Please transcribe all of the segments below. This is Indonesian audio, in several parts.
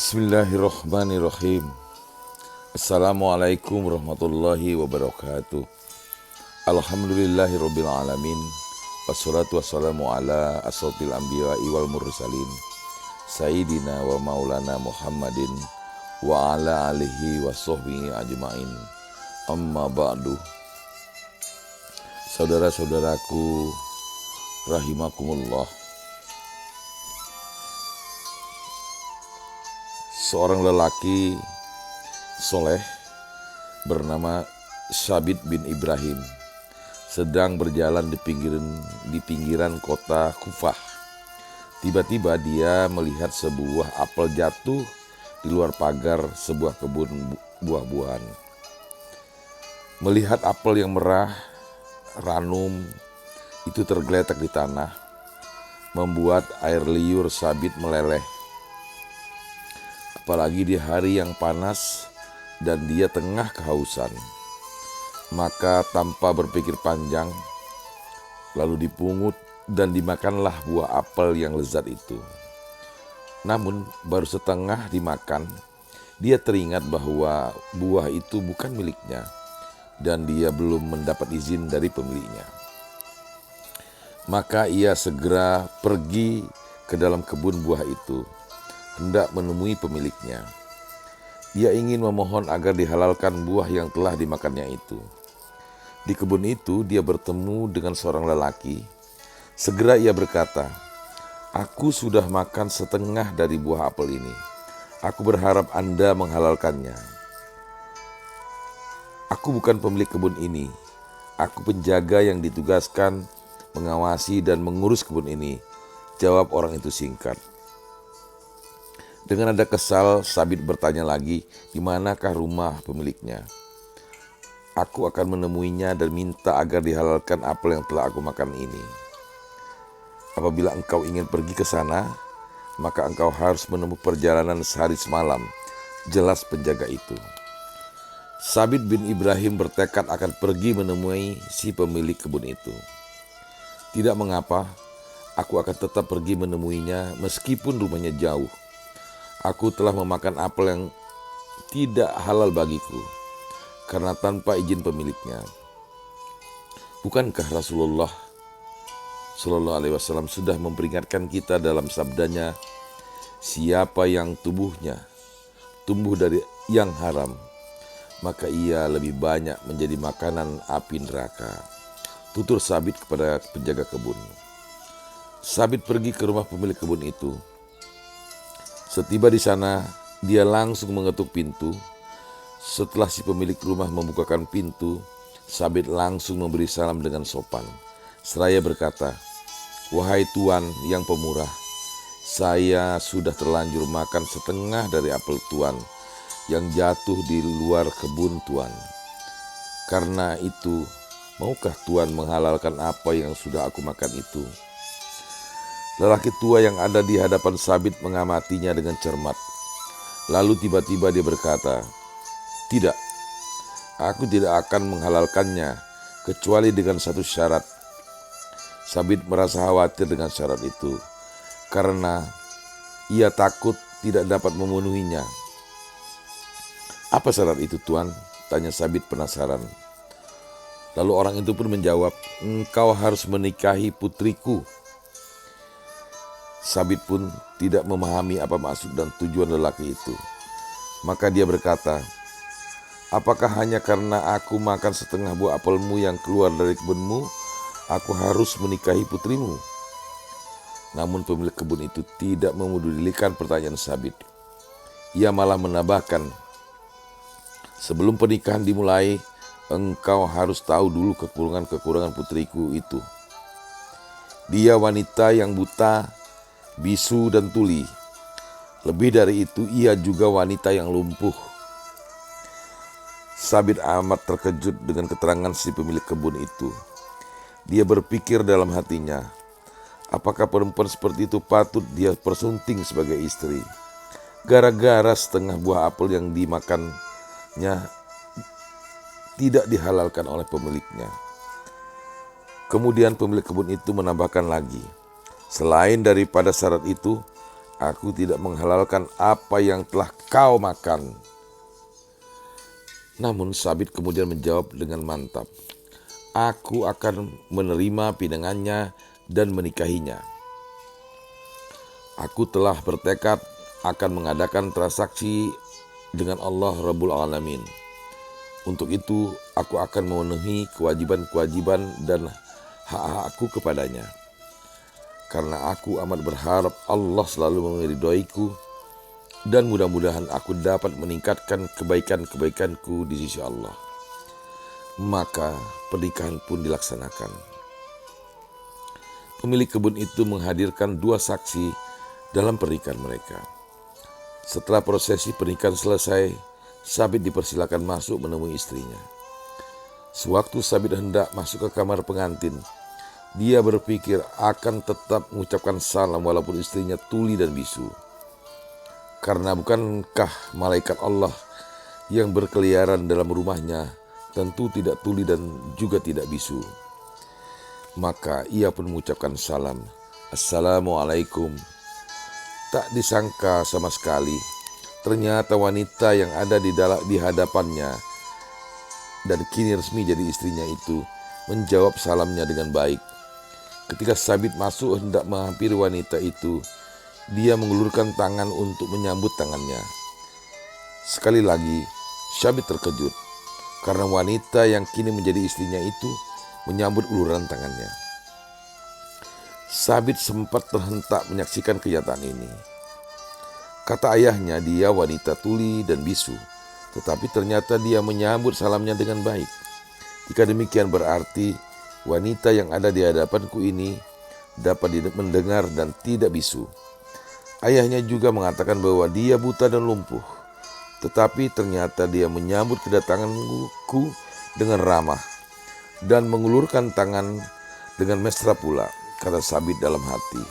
Bismillahirrahmanirrahim. Assalamualaikum warahmatullahi wabarakatuh. Alhamdulillahirabbil alamin. Wassalatu wassalamu ala asrofil anbiya'i wal mursalin Sayyidina wa maulana Muhammadin wa ala alihi wa sahbihi ajma'in. Amma ba'du. Saudara-saudaraku rahimakumullah, seorang lelaki soleh bernama Sabit bin Ibrahim sedang berjalan di pinggiran kota Kufah. Tiba-tiba dia melihat sebuah apel jatuh di luar pagar sebuah kebun buah-buahan. Melihat apel yang merah ranum itu tergeletak di tanah, membuat air liur Sabit meleleh. Apalagi di hari yang panas dan dia tengah kehausan. Maka tanpa berpikir panjang, lalu dipungut dan dimakanlah buah apel yang lezat itu. Namun baru setengah dimakan, dia teringat bahwa buah itu bukan miliknya dan dia belum mendapat izin dari pemiliknya. Maka ia segera pergi ke dalam kebun buah itu, hendak menemui pemiliknya. Dia ingin memohon agar dihalalkan buah yang telah dimakannya itu. Di kebun itu dia bertemu dengan seorang lelaki. Segera ia berkata, "Aku sudah makan setengah dari buah apel ini. Aku berharap Anda menghalalkannya." "Aku bukan pemilik kebun ini. Aku penjaga yang ditugaskan mengawasi dan mengurus kebun ini," jawab orang itu singkat. Dengan nada kesal, Sabit bertanya lagi, "Di manakah rumah pemiliknya? Aku akan menemuinya dan minta agar dihalalkan apel yang telah aku makan ini. Apabila engkau ingin pergi ke sana, maka engkau harus menempuh perjalanan sehari semalam," jelas penjaga itu. Sabit bin Ibrahim bertekad akan pergi menemui si pemilik kebun itu. "Tidak mengapa, aku akan tetap pergi menemuinya meskipun rumahnya jauh. Aku telah memakan apel yang tidak halal bagiku karena tanpa izin pemiliknya. Bukankah Rasulullah Shallallahu Alaihi Wasallam sudah memperingatkan kita dalam sabdanya, siapa yang tubuhnya tumbuh dari yang haram, maka ia lebih banyak menjadi makanan api neraka," tutur Sabit kepada penjaga kebun. Sabit pergi ke rumah pemilik kebun itu. Setiba di sana, dia langsung mengetuk pintu. Setelah si pemilik rumah membukakan pintu, Sabit langsung memberi salam dengan sopan. Seraya berkata, "Wahai Tuan yang pemurah, saya sudah terlanjur makan setengah dari apel Tuan yang jatuh di luar kebun Tuan. Karena itu, maukah Tuan menghalalkan apa yang sudah aku makan itu?" Lelaki tua yang ada di hadapan Sabit mengamatinya dengan cermat. Lalu tiba-tiba dia berkata, "Tidak, aku tidak akan menghalalkannya kecuali dengan satu syarat." Sabit merasa khawatir dengan syarat itu karena ia takut tidak dapat memenuhinya. "Apa syarat itu, Tuan?" tanya Sabit penasaran. Lalu orang itu pun menjawab, "Engkau harus menikahi putriku." Sabit pun tidak memahami apa maksud dan tujuan lelaki itu. Maka dia berkata, "Apakah hanya karena aku makan setengah buah apelmu yang keluar dari kebunmu, aku harus menikahi putrimu?" Namun pemilik kebun itu tidak memedulikan pertanyaan Sabit. Ia malah menambahkan, "Sebelum pernikahan dimulai, engkau harus tahu dulu kekurangan-kekurangan putriku itu. Dia wanita yang buta, bisu dan tuli. Lebih dari itu, ia juga wanita yang lumpuh." Sabit amat terkejut dengan keterangan si pemilik kebun itu. Dia berpikir dalam hatinya, apakah perempuan seperti itu patut dia persunting sebagai istri, gara-gara setengah buah apel yang dimakannya tidak dihalalkan oleh pemiliknya. Kemudian pemilik kebun itu menambahkan lagi, "Selain daripada syarat itu, Aku tidak menghalalkan apa yang telah kau makan. Namun Sabit kemudian menjawab dengan mantap, aku akan menerima pinangannya dan menikahinya. Aku telah bertekad akan mengadakan transaksi dengan Allah Rabbul Alamin. Untuk itu, aku akan memenuhi kewajiban-kewajiban dan hak-hakku kepadanya. Karena aku amat berharap Allah selalu meridhoiku dan mudah-mudahan aku dapat meningkatkan kebaikan-kebaikanku di sisi Allah. Maka pernikahan pun dilaksanakan. Pemilik kebun itu menghadirkan 2 saksi dalam pernikahan mereka. Setelah prosesi pernikahan selesai, Sabit dipersilakan masuk menemui istrinya. Sewaktu Sabit hendak masuk ke kamar pengantin, dia berpikir akan tetap mengucapkan salam walaupun istrinya tuli dan bisu. Karena bukankah malaikat Allah yang berkeliaran dalam rumahnya tentu tidak tuli dan juga tidak bisu. Maka ia pun mengucapkan salam, Assalamualaikum. Tak disangka sama sekali, ternyata wanita yang ada di hadapannya dan kini resmi jadi istrinya itu menjawab salamnya dengan baik. Ketika Sabit masuk hendak menghampiri wanita itu, dia mengulurkan tangan untuk menyambut tangannya. Sekali lagi, Sabit terkejut karena wanita yang kini menjadi istrinya itu menyambut uluran tangannya. Sabit sempat terhentak menyaksikan kenyataan ini. Kata ayahnya, dia wanita tuli dan bisu, tetapi ternyata dia menyambut salamnya dengan baik. Jika demikian berarti wanita yang ada di hadapanku ini dapat mendengar dan tidak bisu. Ayahnya juga mengatakan bahwa dia buta dan lumpuh, tetapi ternyata dia menyambut kedatanganku dengan ramah dan mengulurkan tangan dengan mesra pula, kata Sabit dalam hati.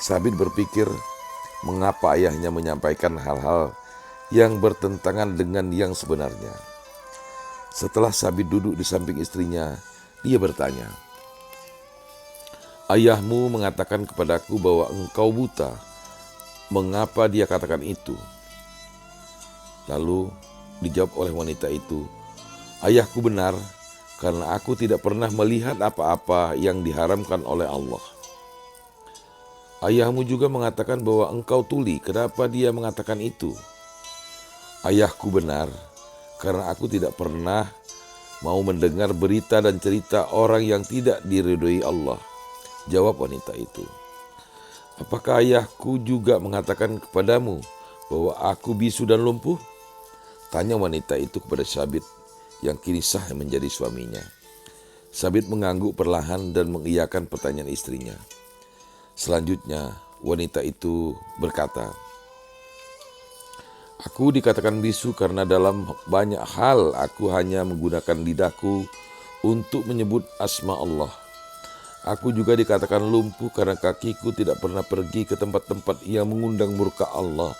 Sabit berpikir, mengapa ayahnya menyampaikan hal-hal yang bertentangan dengan yang sebenarnya. Setelah Sabit duduk di samping istrinya, dia bertanya, ayahmu mengatakan kepadaku bahwa engkau buta. Mengapa dia katakan itu? Lalu dijawab oleh wanita itu, ayahku benar karena aku tidak pernah melihat apa-apa yang diharamkan oleh Allah. Ayahmu juga mengatakan bahwa engkau tuli. Kenapa dia mengatakan itu? Ayahku benar karena aku tidak pernah mau mendengar berita dan cerita orang yang tidak diridhoi Allah. Jawab wanita itu. Apakah ayahku juga mengatakan kepadamu bahwa aku bisu dan lumpuh? Tanya wanita itu kepada Sabit yang kini sah menjadi suaminya. Sabit mengangguk perlahan dan mengiyakan pertanyaan istrinya. Selanjutnya wanita itu berkata, aku dikatakan bisu karena dalam banyak hal aku hanya menggunakan lidahku untuk menyebut asma Allah. Aku juga dikatakan lumpuh karena kakiku tidak pernah pergi ke tempat-tempat yang mengundang murka Allah.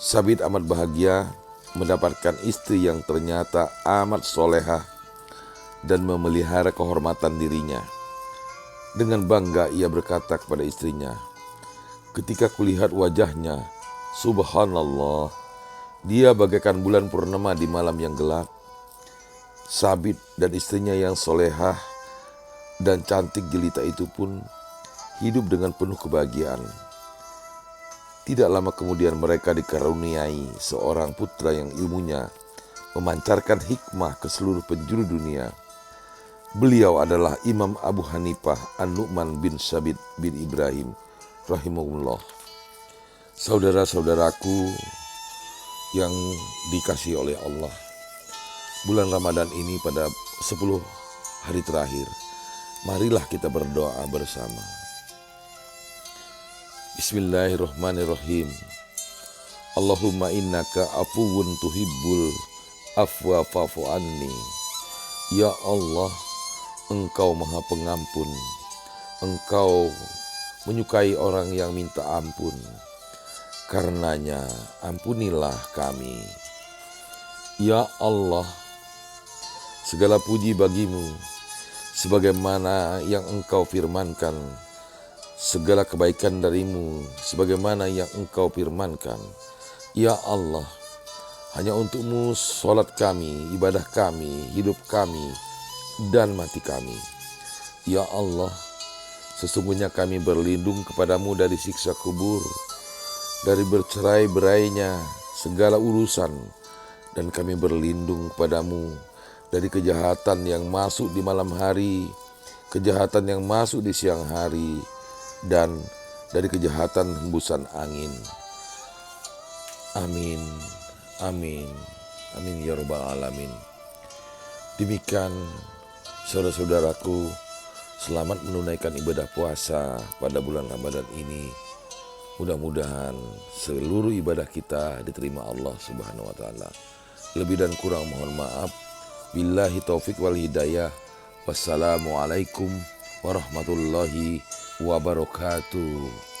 Sabit amat bahagia mendapatkan istri yang ternyata amat solehah dan memelihara kehormatan dirinya. Dengan bangga ia berkata kepada istrinya, ketika kulihat wajahnya, subhanallah, dia bagaikan bulan purnama di malam yang gelap. Sabit dan istrinya yang solehah dan cantik jelita itu pun hidup dengan penuh kebahagiaan. Tidak lama kemudian mereka dikaruniai seorang putra yang ilmunya memancarkan hikmah ke seluruh penjuru dunia. Beliau adalah Imam Abu Hanifah An-Nu'man bin Sabit bin Ibrahim rahimahullah. Saudara-saudaraku yang dikasihi oleh Allah, bulan Ramadan ini pada 10 hari terakhir, marilah kita berdoa bersama. Bismillahirrahmanirrahim. Allahumma innaka afuwun tuhibbul afwa fa'fu anni. Ya Allah, Engkau Maha Pengampun. Engkau menyukai orang yang minta ampun. Karenanya ampunilah kami. Ya Allah, segala puji bagimu, sebagaimana yang Engkau firmankan segala kebaikan darimu sebagaimana yang Engkau firmankan. Ya Allah, hanya untuk-Mu sholat kami, ibadah kami, hidup kami, dan mati kami. Ya Allah, sesungguhnya kami berlindung kepadamu dari siksa kubur, dari bercerai-berainya segala urusan, dan kami berlindung kepadamu dari kejahatan yang masuk di malam hari, kejahatan yang masuk di siang hari, dan dari kejahatan hembusan angin. Amin, amin, amin ya rabbal alamin. Demikian saudara-saudaraku, selamat menunaikan ibadah puasa pada bulan Ramadan ini. Mudah-mudahan seluruh ibadah kita diterima Allah Subhanahu wa taala. Lebih dan kurang mohon maaf. Billahi taufik wal hidayah. Wassalamualaikum warahmatullahi wabarakatuh.